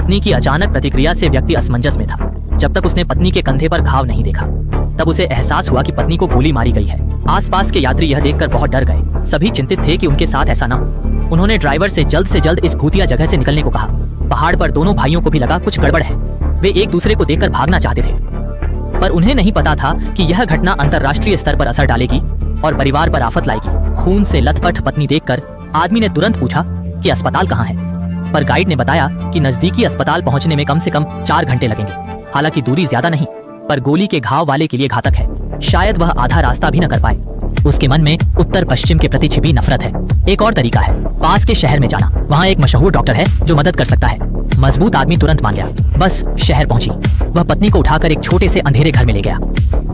पत्नी की अचानक प्रतिक्रिया से व्यक्ति असमंजस में था। जब तक उसने पत्नी के कंधे पर घाव नहीं देखा, तब उसे एहसास हुआ कि पत्नी को गोली मारी गई है। आसपास के यात्री यह देखकर बहुत डर गए। सभी चिंतित थे कि उनके साथ ऐसा न हो। उन्होंने ड्राइवर से जल्द इस भूतिया जगह से निकलने को कहा। पहाड़ पर दोनों भाइयों को भी लगा कुछ गड़बड़ है। वे एक दूसरे को देखकर भागना चाहते थे, पर उन्हें नहीं पता था कि यह घटना अंतर्राष्ट्रीय स्तर पर असर डालेगी और परिवार पर आफत लाएगी। खून से लथपथ पत्नी देखकर आदमी ने तुरंत पूछा कि अस्पताल कहाँ है, पर गाइड ने बताया कि नजदीकी अस्पताल पहुंचने में कम से कम 4 घंटे लगेंगे। हालांकि दूरी ज्यादा नहीं, पर गोली के घाव वाले के लिए घातक है। शायद वह आधा रास्ता भी न कर पाए। उसके मन में उत्तर पश्चिम के प्रति छिपी नफरत है। एक और तरीका है, पास के शहर में जाना। वहाँ एक मशहूर डॉक्टर है जो मदद कर सकता है। मजबूत आदमी तुरंत मान गया। बस शहर पहुंची। वह पत्नी को उठाकर एक छोटे से अंधेरे घर में ले गया।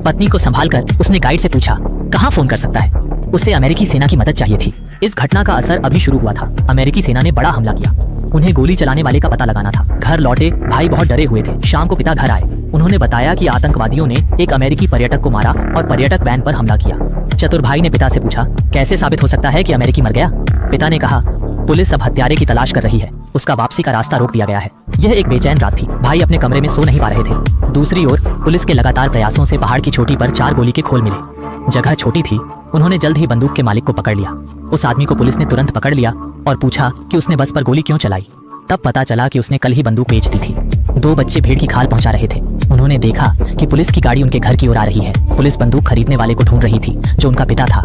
पत्नी को संभालकर उसने गाइड से पूछा, कहाँ फोन कर सकता है। उसे अमेरिकी सेना की मदद चाहिए थी। इस घटना का असर अभी शुरू हुआ था। अमेरिकी सेना ने बड़ा हमला किया। उन्हें गोली चलाने वाले का पता लगाना था। घर लौटे भाई बहुत डरे हुए थे। शाम को पिता घर आए। उन्होंने बताया कि आतंकवादियों ने एक अमेरिकी पर्यटक को मारा और पर्यटक वैन पर हमला किया। चतुर भाई ने पिता से पूछा, कैसे साबित हो सकता है कि अमेरिकी मर गया। पिता ने कहा, पुलिस अब हत्यारे की तलाश कर रही है। उसका वापसी का रास्ता रोक दिया गया है। यह एक बेचैन रात थी। भाई अपने कमरे में सो नहीं पा रहे थे। दूसरी ओर पुलिस के लगातार प्रयासों से पहाड़ की चोटी पर 4 गोली के खोल मिले। जगह छोटी थी। उन्होंने जल्द ही बंदूक के मालिक को पकड़ लिया। उस आदमी को पुलिस ने तुरंत पकड़ लिया और पूछा कि उसने बस पर गोली क्यों चलाई। तब पता चला कि उसने कल ही बंदूक बेच दी थी। 2 बच्चे भेड़ की खाल पहुंचा रहे थे। उन्होंने देखा कि पुलिस की गाड़ी उनके घर की ओर आ रही है। पुलिस बंदूक खरीदने वाले को ढूंढ रही थी, जो उनका पिता था।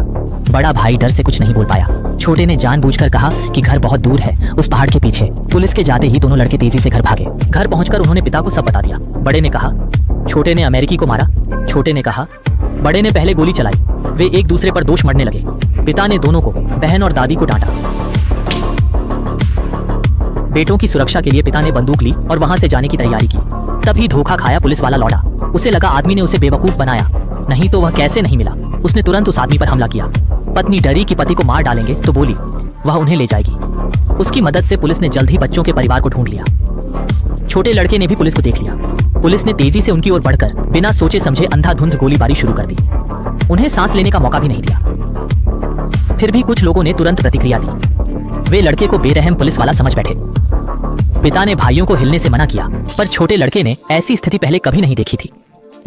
बड़ा भाई डर से कुछ नहीं बोल पाया। छोटे ने जानबूझकर कहा कि घर बहुत दूर है, उस पहाड़ के पीछे। पुलिस के जाते ही दोनों लड़के तेजी से घर भागे। घर पहुंचकर उन्होंने पिता को सब बता दिया। बड़े ने कहा, छोटे ने अमेरिकी को मारा। छोटे ने कहा, बड़े ने पहले गोली चलाई। वे एक दूसरे पर दोष मढ़ने लगे। पिता ने दोनों को, बहन और दादी को डांटा। बेटों की सुरक्षा के लिए पिता ने बंदूक ली और वहां से जाने की तैयारी की। तभी धोखा खाया पुलिस वाला लौटा। उसे लगा आदमी ने उसे बेवकूफ बनाया, नहीं तो वह कैसे नहीं मिला। उसने तुरंत उस आदमी पर हमला किया। पत्नी डरी कि पति को मार डालेंगे तो बोली वह उन्हें ले जाएगी। उसकी मदद से पुलिस ने जल्द ही बच्चों के परिवार को ढूंढ लिया। छोटे लड़के ने भी पुलिस को देख लिया। पुलिस ने तेजी से उनकी ओर बढ़कर बिना सोचे समझे अंधाधुंध गोलीबारी शुरू कर दी। उन्हें सांस लेने का मौका भी नहीं दिया। फिर भी कुछ लोगों ने तुरंत प्रतिक्रिया दी। वे लड़के को बेरहम पुलिस वाला समझ बैठे। पिता ने भाइयों को हिलने से मना किया, पर छोटे लड़के ने ऐसी स्थिति पहले कभी नहीं देखी थी।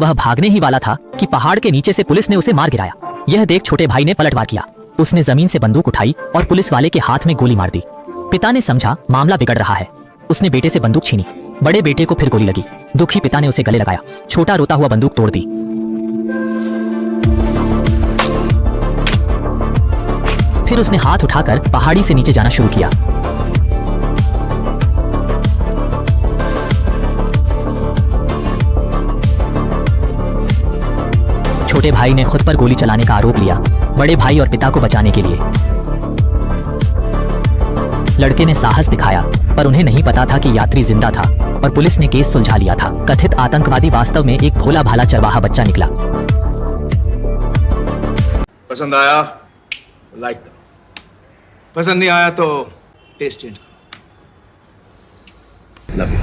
वह भागने ही वाला था कि पहाड़ के नीचे से पुलिस ने उसे मार गिराया। यह देख छोटे भाई ने पलटवार किया। उसने जमीन से बंदूक उठाई और पुलिस वाले के हाथ में गोली मार दी। पिता ने समझा मामला बिगड़ रहा है। उसने बेटे से बंदूक छीनी। बड़े बेटे को फिर गोली लगी। दुखी पिता ने उसे गले लगाया। छोटा रोता हुआ बंदूक तोड़ दी। फिर उसने हाथ उठाकर पहाड़ी से नीचे जाना शुरू किया। छोटे भाई ने खुद पर गोली चलाने का आरोप लिया, बड़े भाई और पिता को बचाने के लिए। लड़के ने साहस दिखाया, पर उन्हें नहीं पता था कि यात्री जिंदा था और पुलिस ने केस सुलझा लिया था। कथित आतंकवादी वास्तव में एक भोला भाला चरवाहा बच्चा निकला। पसंद आया लाइक करो, पसंद नहीं आया तो टेस्ट चेंज करो। Love you.